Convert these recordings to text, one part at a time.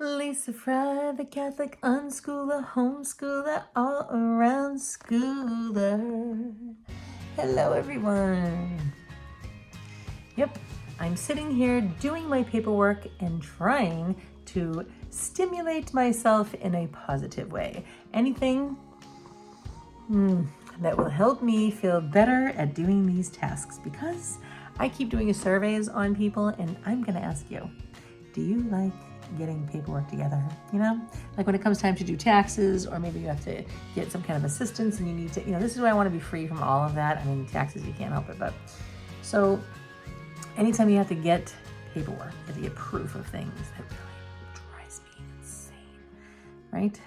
Lisa Fry, the Catholic unschooler, homeschooler, all around schooler. Hello, everyone. Yep, I'm sitting here doing my paperwork and trying to stimulate myself in a positive way. Anything that will help me feel better at doing these tasks, because I keep doing surveys on people, and I'm going to ask you, do you like getting paperwork together? You know, like when it comes time to do taxes, or maybe you have to get some kind of assistance and you need to, this is why I want to be free from all of that. I mean, taxes, you can't help it, but so anytime you have to get paperwork, you have to get proof of things, that really drives me insane, right?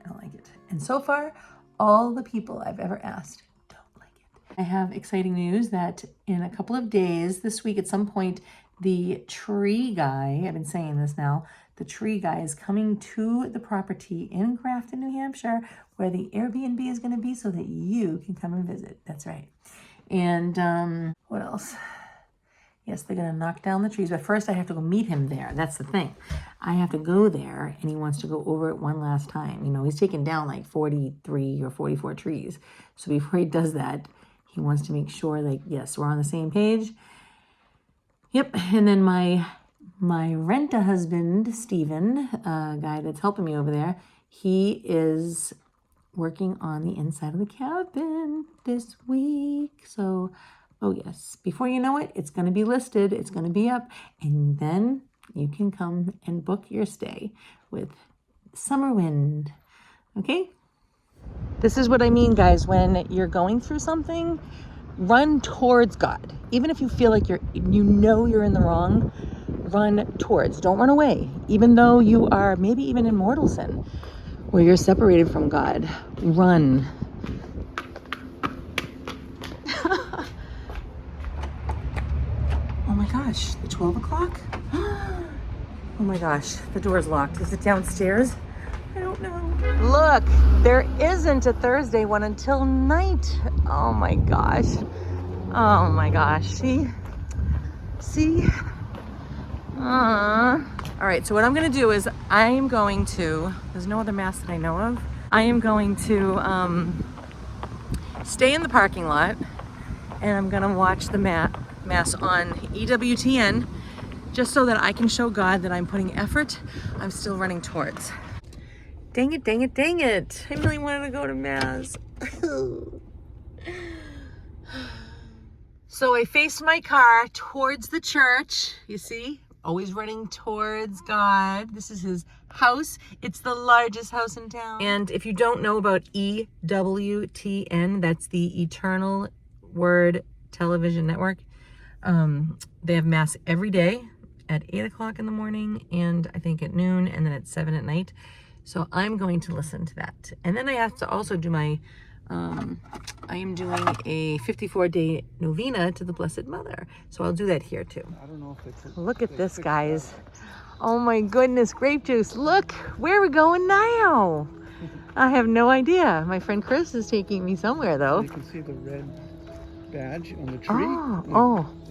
I don't like it. And so far, all the people I've ever asked don't like it. I have exciting news that in a couple of days, this week at some point, the tree guy, I've been saying this now, the tree guy is coming to the property in Grafton, New Hampshire, where the Airbnb is going to be, so that you can come and visit. That's right. And what else? Yes, they're going to knock down the trees, but first I have to go meet him there. That's the thing. I have to go there, and he wants to go over it one last time. You know, he's taken down like 43 or 44 trees. So before he does that, he wants to make sure that, yes, we're on the same page. Yep, and then my rent-a-husband, Steven, guy that's helping me over there, he is working on the inside of the cabin this week. So, oh yes, before you know it, it's going to be listed, it's going to be up, and then you can come and book your stay with Summerwind, okay? This is what I mean, guys, when you're going through something, run towards God. Even if you feel like you're in the wrong, run towards. Don't run away. Even though you are maybe even in mortal sin, where you're separated from God, run. Oh my gosh, the 12 o'clock? Oh my gosh, the door's locked. Is it downstairs? I don't know. Look, there isn't a Thursday one until night. Oh my gosh. Oh my gosh. See? All right, so what I'm gonna do is there's no other mass that I know of. I am going to stay in the parking lot, and I'm gonna watch the mass on EWTN, just so that I can show God that I'm putting effort. I'm still running towards. Dang it, dang it, dang it. I really wanted to go to mass. So I faced my car towards the church, you see? Always running towards God. This is his house. It's the largest house in town. And if you don't know about EWTN, that's the Eternal Word Television Network. They have mass every day at 8 o'clock in the morning, and I think at noon, and then at 7 at night. So I'm going to listen to that. And then I have to also do I am doing a 54-day novena to the Blessed Mother. So I'll do that here too. I don't know if it's Look at this, guys. Oh my goodness, grape juice. Look, where are we going now? I have no idea. My friend Chris is taking me somewhere though. You can see the red badge on the tree.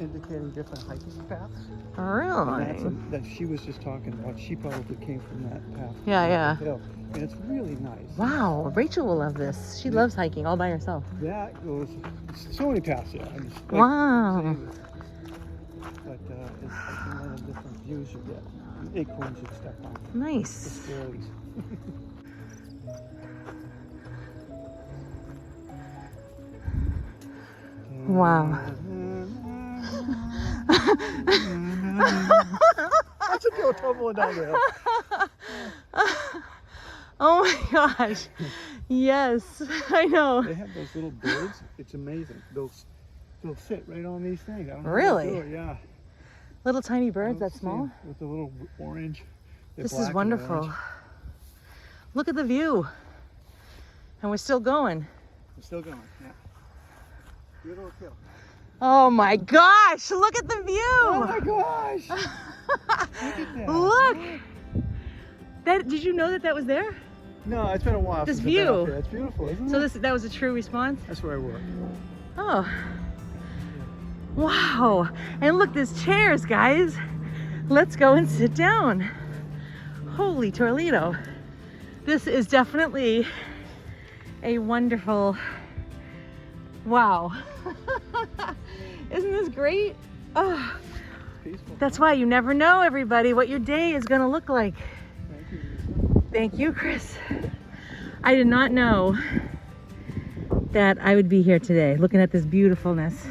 Indicating different hiking paths. Really? That she was just talking about. She probably came from that path. Yeah. Hill. And it's really nice. Wow, Rachel will love this. She loves hiking all by herself. That goes so many paths there. Wow. But it's a lot of different views you get. Acorns you step on. Nice. The stories. Wow. That's a go tumbling down the hill. Oh my gosh. Yes, I know. They have those little birds. It's amazing. They'll sit right on these things. I don't know really? How they do it. Yeah. Little tiny birds that small? With the little orange. This is wonderful. Look at the view. And we're still going. We're still going, yeah. Beautiful hill. Oh my gosh, look at the view. Oh my gosh. Look at that. Look. Did you know that was there? No, it's been a while. This since view. I've been up here. It's beautiful, isn't it? So that was a true response? That's where I work. Oh. Wow. And look, there's chairs, guys. Let's go and sit down. Holy Toledo. This is definitely a wonderful, wow. Isn't this great? Oh, Peaceful. that's why you never know, everybody, what your day is gonna look like. Thank you. Thank you, Chris. I did not know that I would be here today looking at this beautifulness.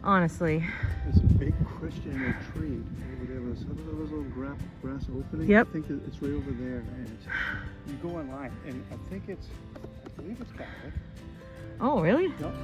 Honestly. There's a big Christian retreat over there. There's those little grass openings. Yep. I think it's right over there. And you go online, and I believe it's Catholic. Oh, really? Yep.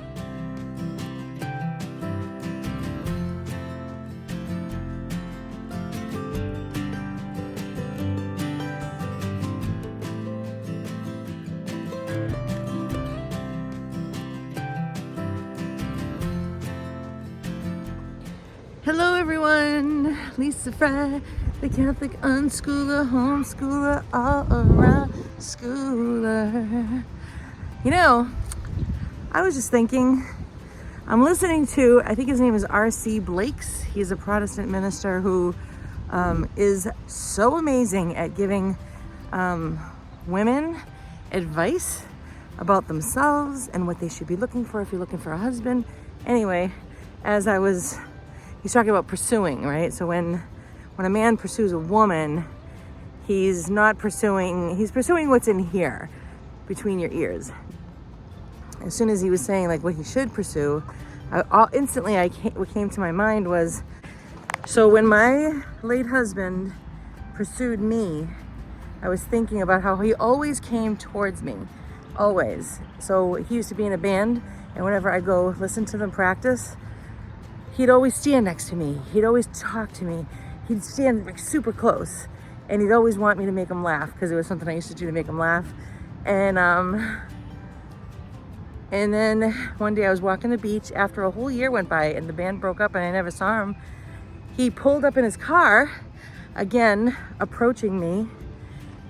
Hello everyone, Lisa Fry, the Catholic unschooler, homeschooler, all around schooler. You know, I was just thinking, I'm listening to, I think his name is R.C. Blakes. He's a Protestant minister who is so amazing at giving women advice about themselves and what they should be looking for if you're looking for a husband. Anyway, he's talking about pursuing, right? So when a man pursues a woman, he's pursuing what's in here, between your ears. As soon as he was saying like what he should pursue, what came to my mind was, so when my late husband pursued me, I was thinking about how he always came towards me, always. So he used to be in a band, and whenever I go listen to them practice, he'd always stand next to me. He'd always talk to me. He'd stand like super close, and he'd always want me to make him laugh because it was something I used to do to make him laugh. And then one day I was walking the beach after a whole year went by and the band broke up and I never saw him. He pulled up in his car, again, approaching me,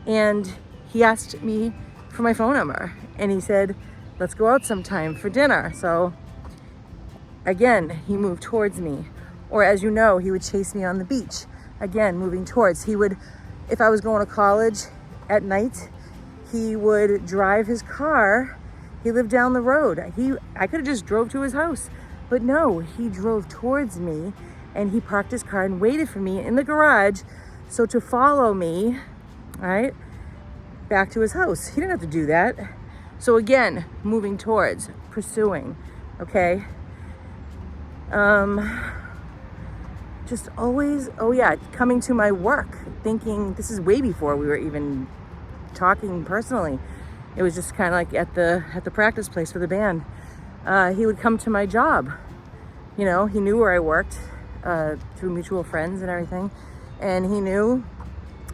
and he asked me for my phone number. And he said, let's go out sometime for dinner. So again, he moved towards me. Or as you know, he would chase me on the beach. Again, moving towards. He would, if I was going to college at night, he would drive his car. He lived down the road. I could have just drove to his house, but no, he drove towards me and he parked his car and waited for me in the garage. So to follow me, right, back to his house. He didn't have to do that. So again, moving towards, pursuing, okay? Just always, coming to my work, thinking, this is way before we were even talking personally. It was just kind of like at the practice place for the band. He would come to my job. You know, he knew where I worked through mutual friends and everything. And he knew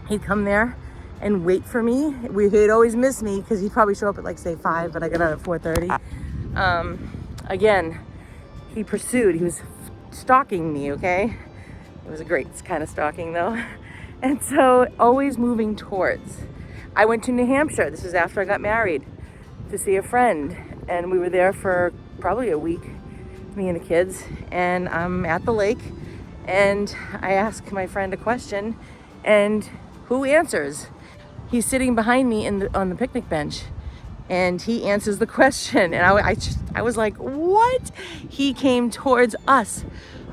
he'd come there and wait for me. He'd always miss me because he'd probably show up at like say 5, but I got out at 4:30. Again, he pursued. He was stalking me, okay? It was a great kind of stalking though. And so always moving towards. I went to New Hampshire. This was after I got married, to see a friend. And we were there for probably a week, me and the kids. And I'm at the lake and I ask my friend a question, and who answers? He's sitting behind me on the picnic bench, and he answers the question. And I was like, what? He came towards us,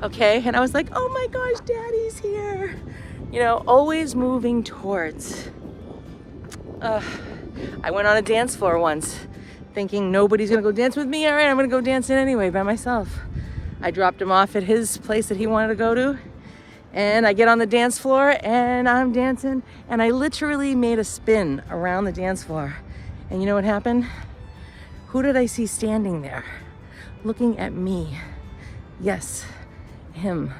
okay? And I was like, oh my gosh, Daddy's here. You know, always moving towards. I went on a dance floor once thinking nobody's gonna go dance with me. All right, I'm gonna go dancing anyway by myself. I dropped him off at his place that he wanted to go to, and I get on the dance floor and I'm dancing, and I literally made a spin around the dance floor. And you know what happened? Who did I see standing there looking at me? Yes, him.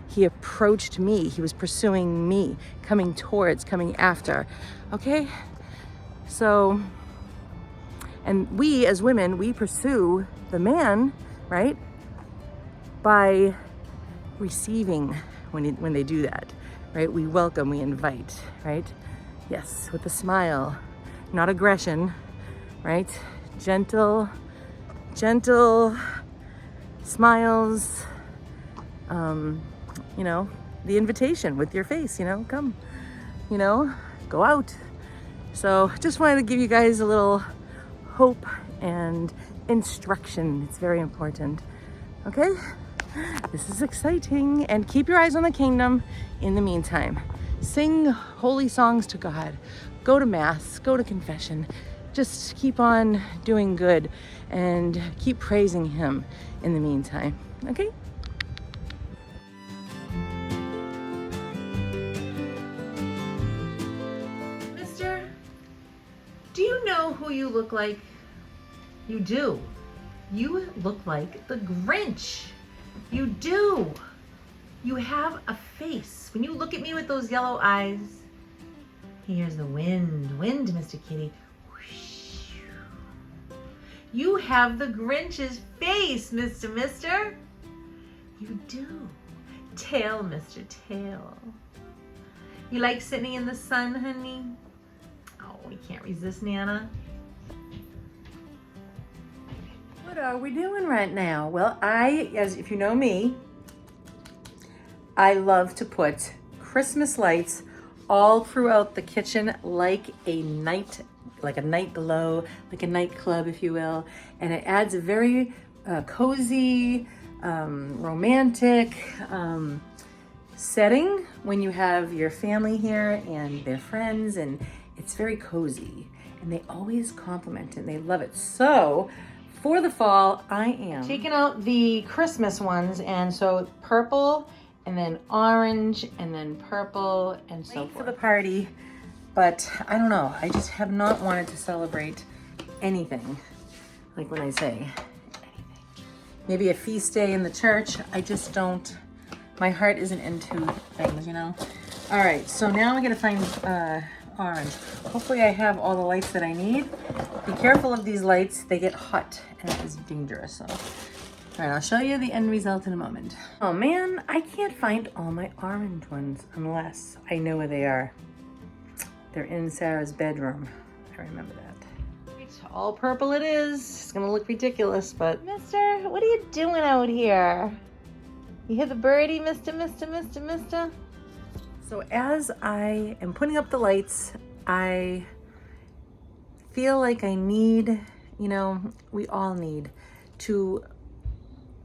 He approached me. He was pursuing me, coming towards, coming after. Okay? So, and we as women, we pursue the man, right? By receiving when they do that, right? We welcome, we invite, right? Yes, with a smile, not aggression, right? Gentle smiles, you know, the invitation with your face, you know, come, you know, go out. So just wanted to give you guys a little hope and instruction. It's very important. Okay? This is exciting. And keep your eyes on the kingdom in the meantime. Sing holy songs to God. Go to mass, go to confession. Just keep on doing good and keep praising him in the meantime. Okay? Mister, do you know who you look like? You do. You look like the Grinch. You do. You have a face. When you look at me with those yellow eyes, here's the wind. Wind, Mr. Kitty. Whoosh. You have the Grinch's face, Mr. Mister. You do. Tail, Mr. Tail. You like sitting in the sun, honey? Oh, we can't resist, Nana. What are we doing right now? Well, if you know me, I love to put Christmas lights all throughout the kitchen like a night glow, like a nightclub, if you will. And it adds a very cozy, romantic setting when you have your family here and their friends, and it's very cozy. And they always compliment it and they love it. So for the fall, I am taking out the Christmas ones, and so purple and then orange and then purple and so forth for the party. But I don't know, I just have not wanted to celebrate anything. Like when I say anything, maybe a feast day in the church. I just don't, my heart isn't into things, you know? All right, so now I'm gonna find orange. Hopefully I have all the lights that I need. Be careful of these lights, they get hot and it is dangerous. So, all right, I'll show you the end result in a moment. Oh man, I can't find all my orange ones unless I know where they are. They're in Sarah's bedroom. I remember that. Right, all purple it is. It's gonna look ridiculous, but Mister, what are you doing out here? You hear the birdie, Mister? So as I am putting up the lights, I feel like I need, you know, we all need to,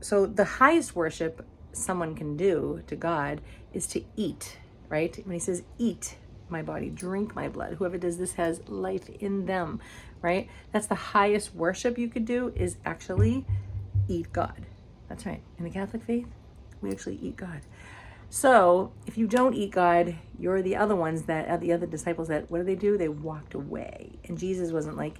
so the highest worship someone can do to God is to eat, right? When he says, eat my body, drink my blood, whoever does this has life in them, right? That's the highest worship you could do, is actually eat God. That's right. In the Catholic faith, we actually eat God. So if you don't eat God, you're the other ones that, the other disciples that, what do? They walked away. And Jesus wasn't like,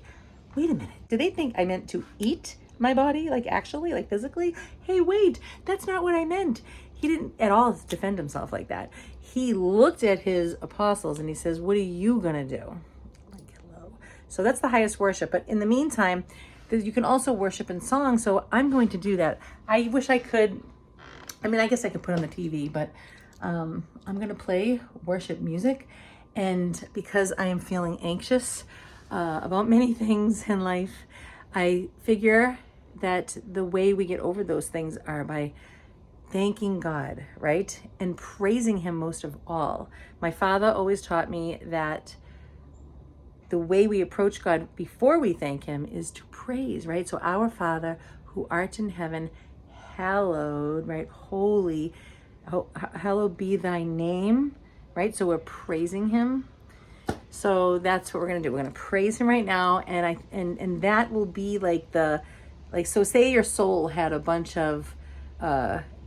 wait a minute, did they think I meant to eat my body? Like actually, like physically? Hey, wait, that's not what I meant. He didn't at all defend himself like that. He looked at his apostles and he says, what are you gonna do? Like, hello. So that's the highest worship. But in the meantime, you can also worship in song. So I'm going to do that. I wish I could, I mean, I guess I could put on the TV, but I'm going to play worship music. And because I am feeling anxious about many things in life, I figure that the way we get over those things are by thanking God, right? And praising him most of all. My father always taught me that the way we approach God before we thank him is to praise, right? So our Father who art in heaven, hallowed, right? Holy, hallowed be thy name, right? So we're praising him. So that's what we're gonna do. We're gonna praise him right now, and that will be like so say your soul had a bunch of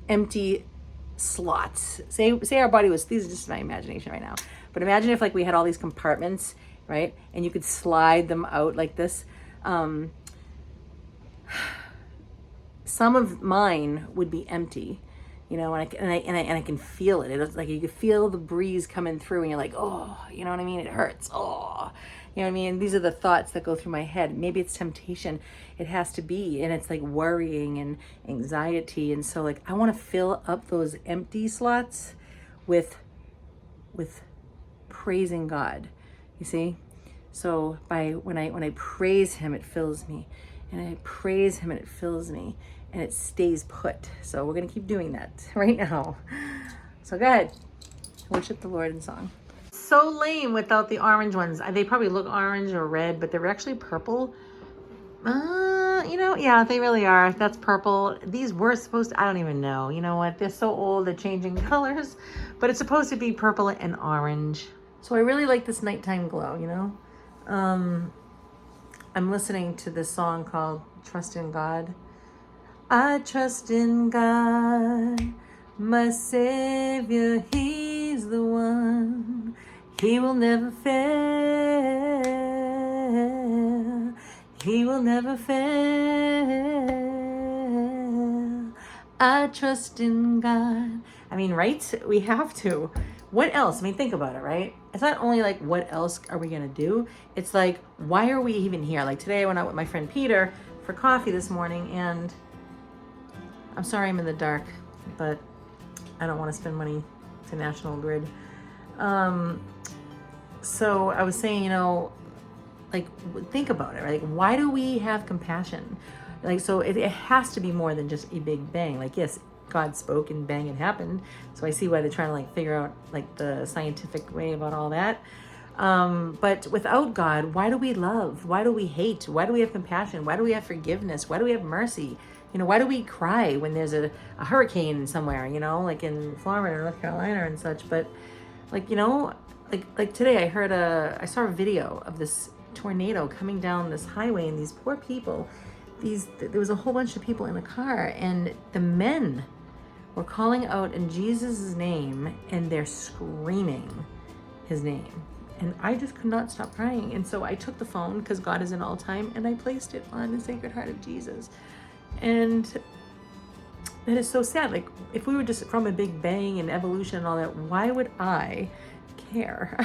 empty slots. Say our body was, these are just my imagination right now, but imagine if like we had all these compartments, right? And you could slide them out like this. Some of mine would be empty, you know, and I can feel it. It's like you can feel the breeze coming through, and you're like, oh, you know what I mean? It hurts. Oh, you know what I mean? These are the thoughts that go through my head. Maybe it's temptation. It has to be, and it's like worrying and anxiety, and so like I want to fill up those empty slots with praising God. You see? So when I praise him, it fills me. And I praise him and it fills me and it stays put. So we're going to keep doing that right now. So go ahead, worship the Lord in song. so lame without the orange ones. They probably look orange or red, but they're actually purple. You know, yeah, they really are. That's purple. These were supposed to, I don't even know. You know what? They're so old, they're changing colors, but it's supposed to be purple and orange. So I really like this nighttime glow, you know? I'm listening to this song called Trust in God. I trust in God, my Savior, He's the one. He will never fail. He will never fail. I trust in God. I mean, right? We have to. What else? I mean, think about it, right? It's not only like, what else are we going to do? It's like, why are we even here? Like today I went out with my friend Peter for coffee this morning, and I'm sorry I'm in the dark, but I don't want to spend money to National Grid. So I was saying, you know, like, think about it, right? Like, why do we have compassion? Like, so it has to be more than just a big bang. Like, yes, God spoke and bang, it happened. So I see why they're trying to like figure out like the scientific way about all that. But without God, why do we love? Why do we hate? Why do we have compassion? Why do we have forgiveness? Why do we have mercy? You know, why do we cry when there's a hurricane somewhere, you know, like in Florida or North Carolina and such? But like, you know, like today I saw a video of this tornado coming down this highway, and these poor people, there was a whole bunch of people in the car, and the men were calling out in Jesus' name, and they're screaming his name. And I just could not stop crying. And so I took the phone, because God is in all time, and I placed it on the Sacred Heart of Jesus. And that is so sad. Like, if we were just from a big bang and evolution and all that, why would I care?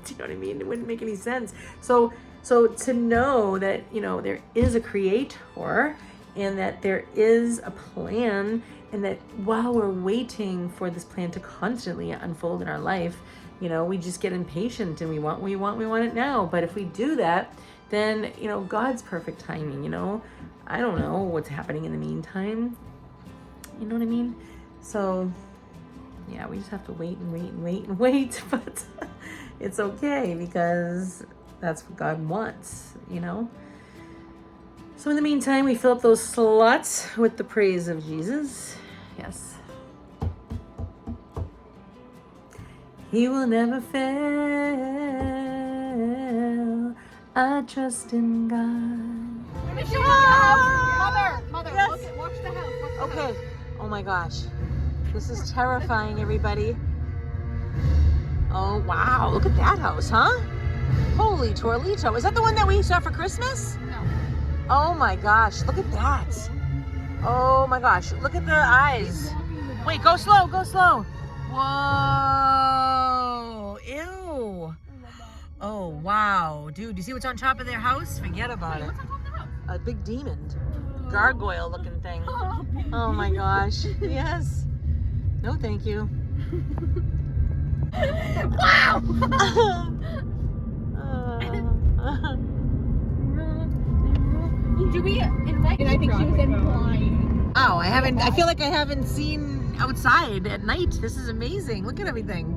Do you know what I mean? It wouldn't make any sense. So to know that, you know, there is a creator, and that there is a plan, and that while we're waiting for this plan to constantly unfold in our life, you know, we just get impatient and we want it now. But if we do that, then, you know, God's perfect timing, you know, I don't know what's happening in the meantime. You know what I mean? So yeah, we just have to wait and wait and wait and wait, but it's okay, because that's what God wants, you know? So in the meantime, we fill up those slots with the praise of Jesus. Yes. He will never fail. I trust in God. Mother, Yes. look, watch the house. Okay. Oh my gosh. This is terrifying, everybody. Oh, wow. Look at that house, huh? Holy Torlito. Is that the one that we saw for Christmas? No. Oh my gosh. Look at that. Oh my gosh. Look at the eyes. Wait, go slow. Go slow. Whoa. Ew. Oh, wow. Dude, do you see what's on top of their house? Forget about it. What's on top of the house? A big demon. Gargoyle looking thing. Oh my gosh. Yes. No, thank you. Wow! Do we invite? And I think she was implying. Oh, I feel like I haven't seen outside at night. This is amazing. Look at everything.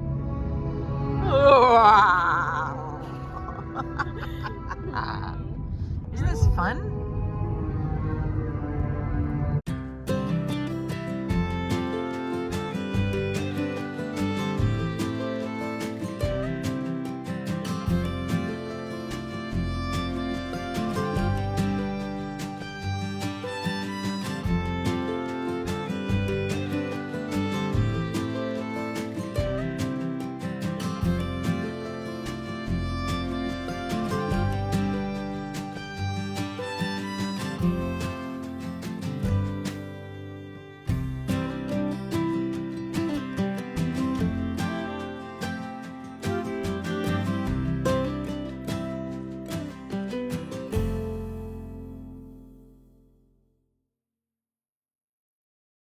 Isn't this fun?